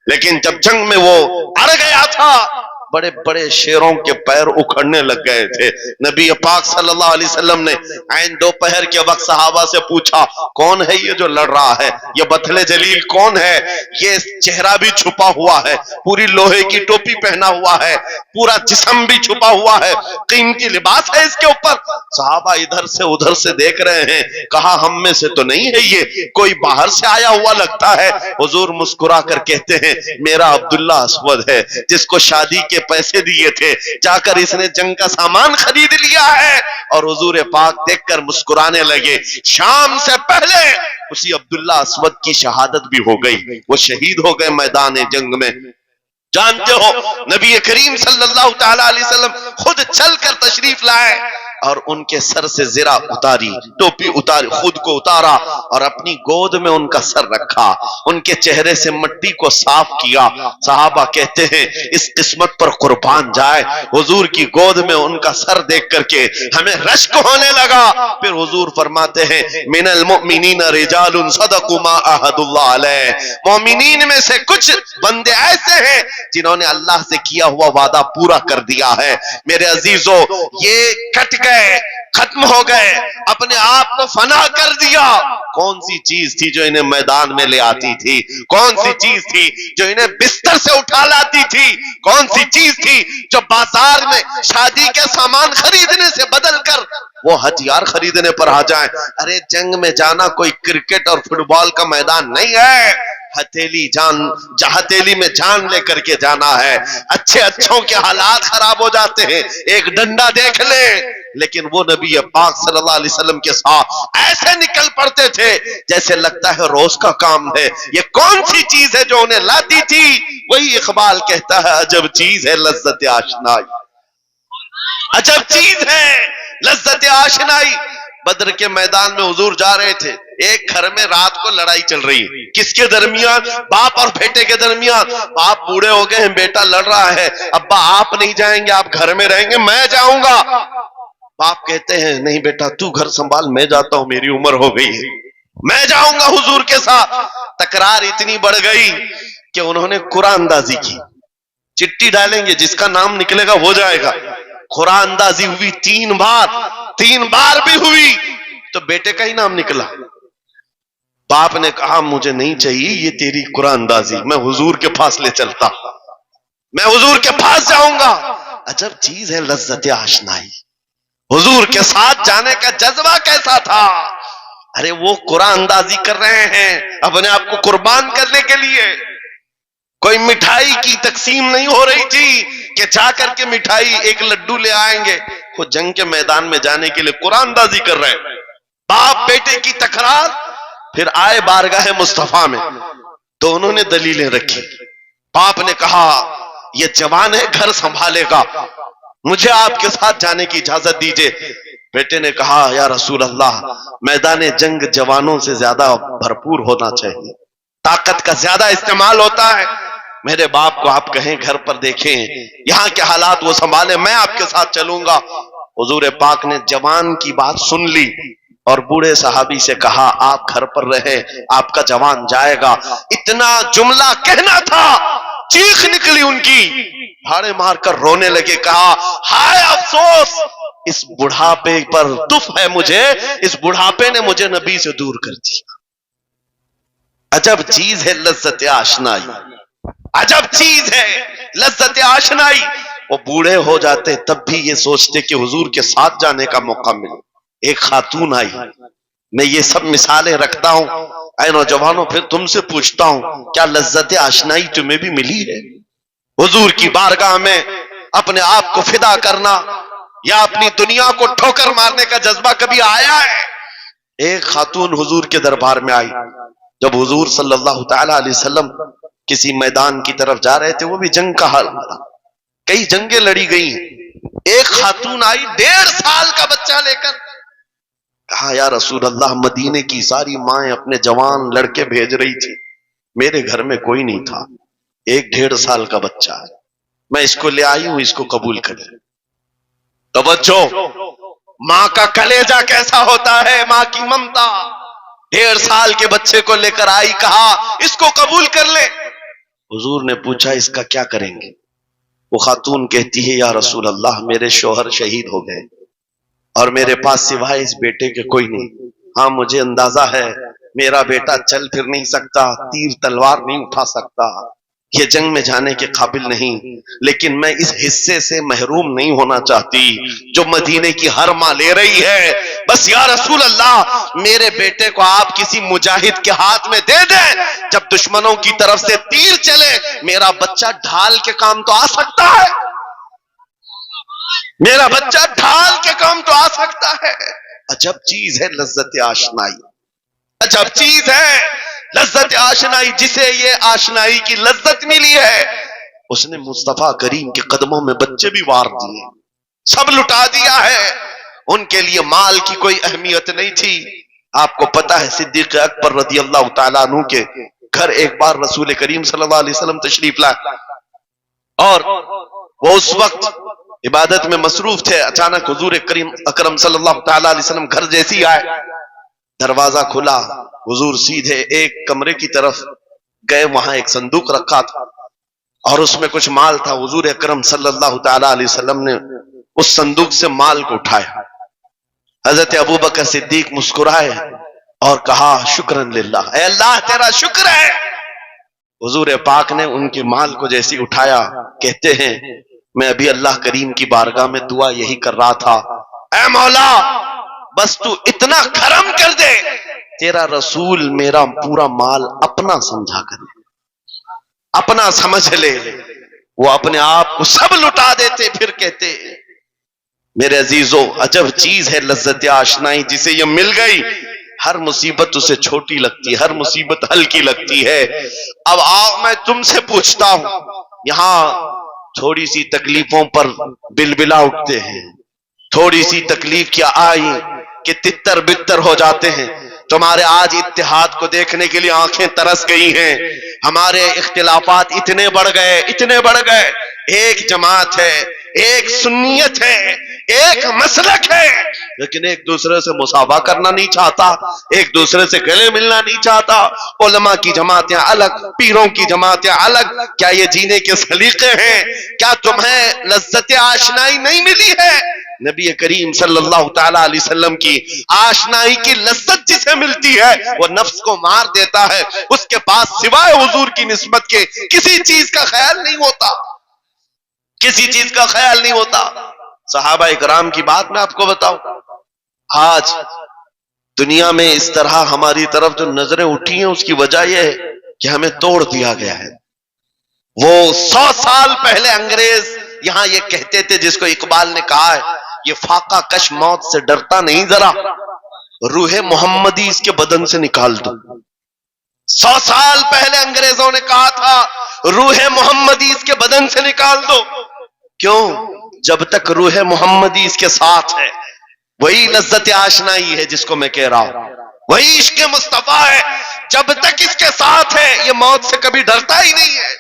لیکن جب جنگ میں وہ اڑ گیا تھا بڑے بڑے شیروں کے پیر اکھڑنے لگ گئے تھے. نبی پاک صلی اللہ علیہ وسلم نے عین دوپہر کے وقت صحابہ سے پوچھا کون ہے یہ جو لڑ رہا ہے, یہ بطل جلیل کون ہے, یہ چہرہ بھی چھپا ہوا ہے, پوری لوہے کی ٹوپی پہنا ہوا ہے, پورا جسم بھی چھپا ہوا ہے, قیمتی لباس ہے اس کے اوپر. صحابہ ادھر سے ادھر سے دیکھ رہے ہیں, کہا ہم میں سے تو نہیں ہے, یہ کوئی باہر سے آیا ہوا لگتا ہے. حضور مسکرا کر کہتے ہیں میرا عبداللہ اسود ہے, جس کو شادی کے پیسے دیے تھے, جا کر اس نے جنگ کا سامان خرید لیا ہے. اور حضور پاک دیکھ کر مسکرانے لگے. شام سے پہلے اسی عبداللہ اسود کی شہادت بھی ہو گئی, وہ شہید ہو گئے میدان جنگ میں. جانتے ہو نبی کریم صلی اللہ تعالی علیہ وسلم خود چل کر تشریف لائے اور ان کے سر سے زرہ اتاری, ٹوپی اتاری, خود کو اتارا اور اپنی گود میں ان کا سر رکھا, ان کے چہرے سے مٹی کو صاف کیا. صحابہ کہتے ہیں اس قسمت پر قربان جائے, حضور کی گود میں ان کا سر دیکھ کر کے ہمیں رشک ہونے لگا. پھر حضور فرماتے ہیں من المؤمنین رجال صدقوا ما عاهدوا اللہ علیہ, مومنین میں سے کچھ بندے ایسے ہیں جنہوں نے اللہ سے کیا ہوا وعدہ پورا کر دیا ہے. میرے عزیزو یہ کٹ گئے, ختم ہو گئے, اپنے آپ کو فنا کر دیا. کون سی چیز تھی جو انہیں میدان میں لے آتی تھی, کون سی چیز تھی جو انہیں بستر سے اٹھا لاتی تھی, کون سی چیز تھی جو بازار میں شادی کے سامان خریدنے سے بدل کر وہ ہتھیار خریدنے پر آ جائیں. ارے جنگ میں جانا کوئی کرکٹ اور فٹ بال کا میدان نہیں ہے, ہتھیلی میں جان لے کر کے جانا ہے. اچھے اچھوں کے حالات خراب ہو جاتے ہیں, ایک ڈنڈا دیکھ لیں, لیکن وہ نبی پاک صلی اللہ علیہ وسلم کے ساتھ ایسے نکل پڑتے تھے جیسے لگتا ہے روز کا کام ہے. یہ کون سی چیز ہے جو انہیں لاتی تھی؟ وہی اقبال کہتا ہے عجب چیز ہے لذت آشنائی, عجب چیز ہے لذت آشنائی. بدر کے میدان میں حضور جا رہے تھے, ایک گھر میں رات کو لڑائی چل رہی ہے. کس کے درمیان؟ باپ اور بیٹے کے درمیان. باپ بوڑھے ہو گئے ہیں, بیٹا لڑ رہا ہے, ابا آپ نہیں جائیں گے, آپ گھر میں رہیں گے, میں جاؤں گا. باپ کہتے ہیں نہیں بیٹا تو گھر سنبھال, میں جاتا ہوں, میری عمر ہو گئی ہے, میں جاؤں گا حضور کے ساتھ. تکرار اتنی بڑھ گئی کہ انہوں نے قرآن اندازی کی, چٹھی ڈالیں گے جس کا نام نکلے گا وہ جائے گا. قرآن اندازی ہوئی 3 بار, 3 بار بھی ہوئی تو بیٹے کا ہی نام نکلا. باپ نے کہا مجھے نہیں چاہیے یہ تیری قرآن اندازی, میں حضور کے پاس لے چلتا, میں حضور کے پاس جاؤں گا. عجب چیز ہے لذت آشنائی. حضور کے ساتھ جانے کا جذبہ کیسا تھا. ارے وہ قرآن اندازی کر رہے ہیں اپنے آپ کو قربان کرنے کے لیے. کوئی مٹھائی کی تقسیم نہیں ہو رہی تھی کہ جا کر کے مٹھائی ایک لڈو لے آئیں گے. وہ جنگ کے میدان میں جانے کے لیے قرآن اندازی کر رہے ہیں. باپ بیٹے کی تکرار. پھر آئے بارگاہ مصطفیٰ میں, دونوں نے دلیلیں رکھی. باپ نے کہا یہ جوان ہے, گھر سنبھالے گا, مجھے آپ کے ساتھ جانے کی اجازت دیجئے. بیٹے نے کہا یا رسول اللہ میدان جنگ جوانوں سے زیادہ بھرپور ہونا چاہیے, طاقت کا زیادہ استعمال ہوتا ہے. میرے باپ کو آپ کہیں گھر پر دیکھیں, یہاں کے حالات وہ سنبھالیں, میں آپ کے ساتھ چلوں گا. حضور پاک نے جوان کی بات سن لی اور بوڑھے صحابی سے کہا آپ گھر پر رہیں, آپ کا جوان جائے گا. اتنا جملہ کہنا تھا, چیخ نکلی ان کی, بھاڑے مار کر رونے لگے. کہا ہائے افسوس, اس بڑھاپے پر دف ہے مجھے, اس بڑھاپے نے مجھے نبی سے دور کر دیا. عجب چیز ہے لذت آشنائی, عجب چیز ہے لذت آشنائی. وہ بوڑھے ہو جاتے تب بھی یہ سوچتے کہ حضور کے ساتھ جانے کا موقع ملے. ایک خاتون آئی, میں یہ سب مثالیں رکھتا ہوں. اے نوجوانوں پھر تم سے پوچھتا ہوں کیا لذت آشنائی تمہیں بھی ملی ہے؟ حضور کی بارگاہ میں اپنے آپ کو فدا کرنا یا اپنی دنیا کو ٹھوکر مارنے کا جذبہ کبھی آیا ہے؟ ایک خاتون حضور کے دربار میں آئی. جب حضور صلی اللہ تعالی علیہ وسلم کسی میدان کی طرف جا رہے تھے, وہ بھی جنگ کا حال تھا, کئی جنگیں لڑی گئی ہیں. ایک خاتون آئی 1.5 سال کا بچہ لے کر. کہا یا رسول اللہ مدینے کی ساری مائیں اپنے جوان لڑکے بھیج رہی تھی, میرے گھر میں کوئی نہیں تھا, ایک 1.5 سال کا بچہ ہے, میں اس کو لے آئی ہوں, اس کو قبول کریں. توجہ, ماں کا کلیجہ کیسا ہوتا ہے, ماں کی ممتا. 1.5 سال کے بچے کو لے کر آئی, کہا اس کو قبول کر لے. حضور نے پوچھا اس کا کیا کریں گے؟ وہ خاتون کہتی ہے یا رسول اللہ میرے شوہر شہید ہو گئے اور میرے پاس سوائے اس بیٹے کے کوئی نہیں. ہاں مجھے اندازہ ہے میرا بیٹا چل پھر نہیں سکتا، تیر تلوار نہیں اٹھا سکتا، یہ جنگ میں جانے کے قابل نہیں، لیکن میں اس حصے سے محروم نہیں ہونا چاہتی جو مدینے کی ہر ماں لے رہی ہے. بس یا رسول اللہ میرے بیٹے کو آپ کسی مجاہد کے ہاتھ میں دے دیں، جب دشمنوں کی طرف سے تیر چلے میرا بچہ ڈھال کے کام تو آ سکتا ہے، میرا بچہ ڈھال کے کام تو آ سکتا ہے. عجب چیز ہے لذت آشنائی، عجب چیز ہے لذت آشنائی. جسے یہ آشنائی کی لذت ملی ہے اس نے مصطفیٰ کریم کے قدموں میں بچے بھی وار دیے، سب لٹا دیا ہے. ان کے لیے مال کی کوئی اہمیت نہیں تھی. آپ کو پتا ہے صدیق اکبر رضی اللہ تعالیٰ عنہ کے گھر ایک بار رسول کریم صلی اللہ علیہ وسلم تشریف لائے اور وہ اس وقت عبادت میں مصروف تھے. اچانک حضور کریم اکرم صلی اللہ تعالیٰ علیہ وسلم گھر جیسی آئے، دروازہ کھلا، حضور سیدھے ایک کمرے کی طرف گئے، وہاں ایک صندوق رکھا تھا اور اس میں کچھ مال تھا. حضور اکرم صلی اللہ تعالیٰ علیہ وسلم نے اس صندوق سے مال کو اٹھایا. حضرت ابوبکر صدیق مسکرائے اور کہا شکرن للہ، اے اللہ تیرا شکر ہے. حضور پاک نے ان کے مال کو جیسی اٹھایا، کہتے ہیں میں ابھی اللہ کریم کی بارگاہ میں دعا یہی کر رہا تھا، اے مولا بس تو اتنا کرم کر دے تیرا رسول میرا پورا مال اپنا سمجھا کرے، اپنا سمجھ لے. وہ اپنے آپ کو سب لٹا دیتے پھر کہتے میرے عزیزو عجب چیز ہے لذت آشنائی. جسے یہ مل گئی ہر مصیبت اسے چھوٹی لگتی ہے، ہر مصیبت ہلکی لگتی ہے. اب آؤ میں تم سے پوچھتا ہوں، یہاں تھوڑی سی تکلیفوں پر بلبلا اٹھتے ہیں، تھوڑی سی تکلیف کیا آئی کہ تتر بتر ہو جاتے ہیں. تمہارے آج اتحاد کو دیکھنے کے لیے آنکھیں ترس گئی ہیں. ہمارے اختلافات اتنے بڑھ گئے، اتنے بڑھ گئے. ایک جماعت ہے، ایک سنیت ہے، ایک مسلک ہے، لیکن ایک دوسرے سے مساوہ کرنا نہیں چاہتا، ایک دوسرے سے گلے ملنا نہیں چاہتا. علماء کی جماعتیں الگ، پیروں کی جماعتیں الگ. کیا یہ جینے کے سلیقے ہیں؟ کیا تمہیں لذت آشنائی نہیں ملی ہے؟ نبی کریم صلی اللہ تعالی علیہ وسلم کی آشنائی کی لذت جسے ملتی ہے وہ نفس کو مار دیتا ہے. اس کے پاس سوائے حضور کی نسبت کے کسی چیز کا خیال نہیں ہوتا، کسی چیز کا خیال نہیں ہوتا. صحابہ اکرام کی بات میں آپ کو بتاؤں، آج دنیا میں اس طرح ہماری طرف جو نظریں اٹھی ہیں اس کی وجہ یہ ہے کہ ہمیں توڑ دیا گیا ہے. وہ 100 سال پہلے انگریز یہاں یہ کہتے تھے جس کو اقبال نے کہا ہے یہ فاقہ کش موت سے ڈرتا نہیں، ذرا روح محمدی اس کے بدن سے نکال دو. 100 سال پہلے انگریزوں نے کہا تھا روح محمدی اس کے بدن سے نکال دو. کیوں؟ جب تک روح محمدی اس کے ساتھ ہے وہی لذت آشنائی ہے جس کو میں کہہ رہا ہوں، وہی عشق مصطفیٰ ہے. جب تک اس کے ساتھ ہے یہ موت سے کبھی ڈرتا ہی نہیں ہے.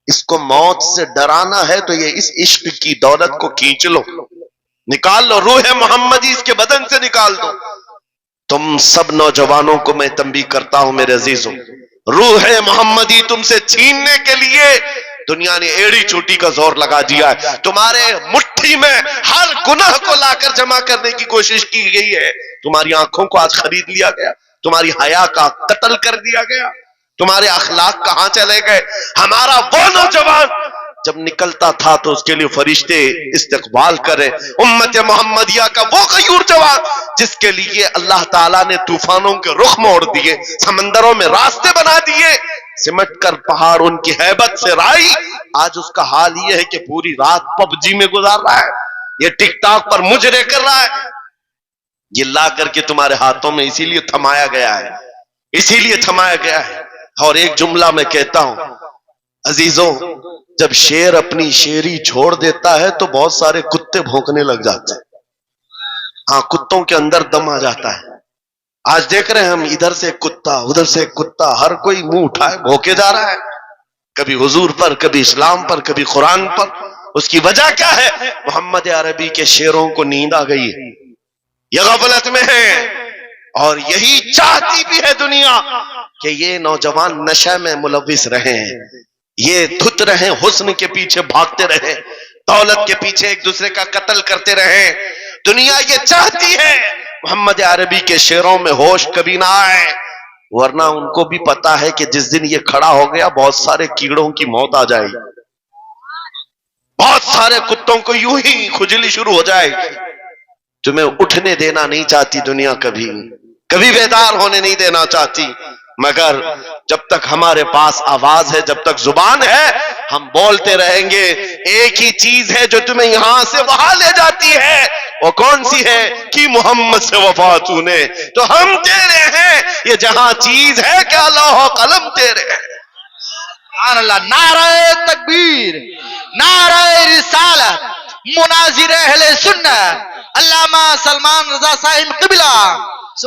اس کو موت سے ڈرانا ہے تو یہ اس عشق کی دولت کو کھینچ لو، نکال لو، روح محمدی اس کے بدن سے نکال دو. تم سب نوجوانوں کو میں تنبیہ کرتا ہوں میرے عزیزوں، روح محمدی تم سے چھیننے کے لیے دنیا نے ایڑی چوٹی کا زور لگا دیا ہے. تمہارے مٹھی میں ہر گناہ کو لا کر جمع کرنے کی کوشش کی گئی ہے. تمہاری آنکھوں کو آج خرید لیا گیا، تمہاری حیا کا قتل کر دیا گیا، تمہارے اخلاق کہاں چلے گئے. ہمارا وہ نوجوان جب نکلتا تھا تو اس کے لیے فرشتے استقبال کرے. امت محمدیہ کا وہ غیور جوان جس کے لیے اللہ تعالیٰ نے طوفانوں کے رخ موڑ دیے، سمندروں میں راستے بنا دیے، سمٹ کر پہاڑ ان کی ہیبت سے رائی. آج اس کا حال یہ ہے کہ پوری رات پب جی میں گزار رہا ہے، یہ ٹک ٹاک پر مجرے کر رہا ہے. یہ لا کر کے تمہارے ہاتھوں میں اسی لیے تھمایا گیا ہے، اسی لیے تھمایا گیا ہے. اور ایک جملہ میں کہتا ہوں عزیزوں، جب شیر اپنی شیری چھوڑ دیتا ہے تو بہت سارے کتے بھونکنے لگ جاتے ہیں. ہاں کتوں کے اندر دم آ جاتا ہے. آج دیکھ رہے ہیں ہم ادھر سے کتا ادھر سے کتا، ہر کوئی منہ اٹھائے بھوکے جا رہا ہے، کبھی حضور پر، کبھی اسلام پر، کبھی قرآن پر. اس کی وجہ کیا ہے؟ محمد عربی کے شیروں کو نیند آ گئی ہے، یہ غفلت میں ہے. اور یہی چاہتی بھی ہے دنیا کہ یہ نوجوان نشے میں ملوث رہے ہیں. یہ دھت رہے, حسن کے پیچھے بھاگتے رہے, دولت کے پیچھے ایک دوسرے کا قتل کرتے رہے. دنیا یہ چاہتی ہے محمد عربی کے شعروں میں ہوش کبھی نہ آئے, ورنہ ان کو بھی پتا ہے کہ جس دن یہ کھڑا ہو گیا بہت سارے کیڑوں کی موت آ جائے گی, بہت سارے کتوں کو یوں ہی کھجلی شروع ہو جائے گی. تمہیں اٹھنے دینا نہیں چاہتی دنیا, کبھی کبھی بیدار ہونے نہیں دینا چاہتی, مگر جب تک ہمارے پاس آواز ہے, جب تک زبان ہے, ہم بولتے رہیں گے. ایک ہی چیز ہے جو تمہیں یہاں سے وہاں لے جاتی ہے, وہ کون سی ہے؟ کہ محمد سے وفا تو نے, تو ہم تیرے ہیں. یہ جہاں چیز ہے کیا لوح و قلم تیرے ہیں. سبحان اللہ. نعرہ تکبیر, نعرہ رسالت, مناظر اہل سنت علامہ سلمان رضا صاحب قبلہ.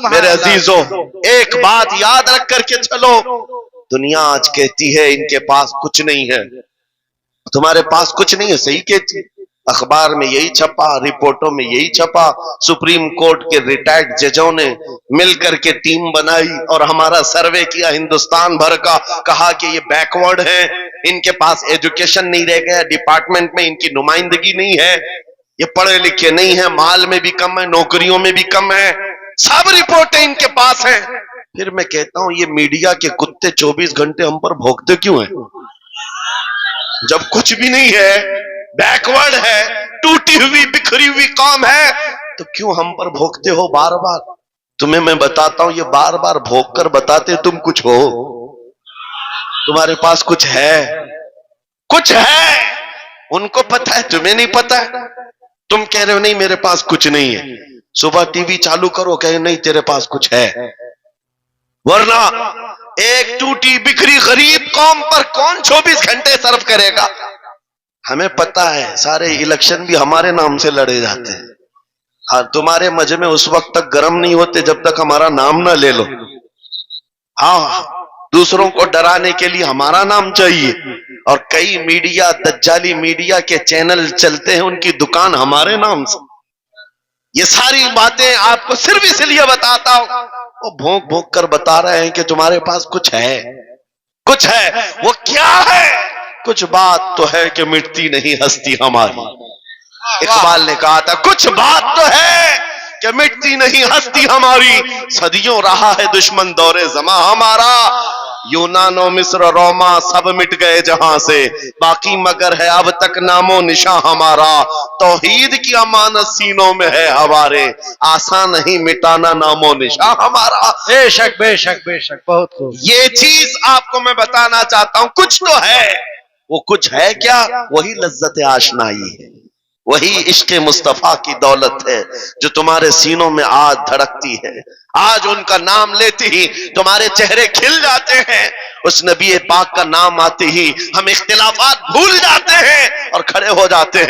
میرے عزیزوں, ایک بات یاد رکھ کر کے چلو, دنیا آج کہتی ہے ان کے پاس کچھ نہیں ہے, تمہارے پاس کچھ نہیں ہے, صحیح کہتی. اخبار میں یہی چھپا, رپورٹوں میں یہی چھپا, سپریم کورٹ کے ریٹائرڈ ججوں نے مل کر کے ٹیم بنائی اور ہمارا سروے کیا ہندوستان بھر کا, کہا کہ یہ بیکورڈ ہیں, ان کے پاس ایجوکیشن نہیں رہ گیا, ڈپارٹمنٹ میں ان کی نمائندگی نہیں ہے, یہ پڑھے لکھے نہیں ہیں, مال میں بھی کم ہے, نوکریوں میں بھی کم ہے, سب رپورٹیں ان کے پاس ہیں. پھر میں کہتا ہوں یہ میڈیا کے کتے 24 گھنٹے ہم پر بھونکتے کیوں ہیں؟ جب کچھ بھی نہیں ہے, بیکورڈ ہے, ٹوٹی ہوئی بکھری ہوئی قوم ہے, تو کیوں ہم پر بھونکتے ہو بار بار؟ تمہیں میں بتاتا ہوں, یہ بار بار بھونک کر بتاتے تم کچھ ہو, تمہارے پاس کچھ ہے, کچھ ہے. ان کو پتا ہے, تمہیں نہیں پتا ہے. تم کہہ رہے ہو نہیں میرے پاس کچھ نہیں ہے, صبح ٹی وی چالو کرو, کہے نہیں تیرے پاس کچھ ہے. ورنہ ایک ٹوٹی بکھری غریب قوم پر کون 24 گھنٹے صرف کرے گا؟ ہمیں پتا ہے سارے الیکشن بھی ہمارے نام سے لڑے جاتے ہیں. ہاں, تمہارے مجمع اس وقت تک گرم نہیں ہوتے جب تک ہمارا نام نہ لے لو. ہاں, دوسروں کو ڈرانے کے لیے ہمارا نام چاہیے, اور کئی میڈیا, دجالی میڈیا کے چینل چلتے ہیں, ان کی دکان ہمارے نام سے. یہ ساری باتیں آپ کو صرف اس لیے بتاتا ہوں, وہ بھونک بھونک کر بتا رہے ہیں کہ تمہارے پاس کچھ ہے, کچھ ہے. وہ کیا ہے؟ کچھ بات تو ہے کہ مٹتی نہیں ہستی ہماری. اقبال نے کہا تھا کچھ بات تو ہے کہ مٹتی نہیں ہستی ہماری, صدیوں رہا ہے دشمن دور زماں ہمارا, یونان و مصر روما سب مٹ گئے جہاں سے, باقی مگر ہے اب تک نام و نشاں ہمارا, توحید کی امانت سینوں میں ہے ہمارے, آسان نہیں مٹانا نام و نشاں ہمارا. بے شک بے شک بے شک, بہت خوب. یہ چیز آپ کو میں بتانا چاہتا ہوں, کچھ تو ہے. وہ کچھ ہے کیا؟ وہی لذت آشنائی ہے, وہی عشق مصطفیٰ کی دولت ہے جو تمہارے سینوں میں آج دھڑکتی ہے. آج ان کا نام لیتے ہی تمہارے چہرے کھل جاتے ہیں, اس نبی پاک کا نام آتے ہی ہم اختلافات بھول جاتے ہیں اور کھڑے ہو جاتے ہیں.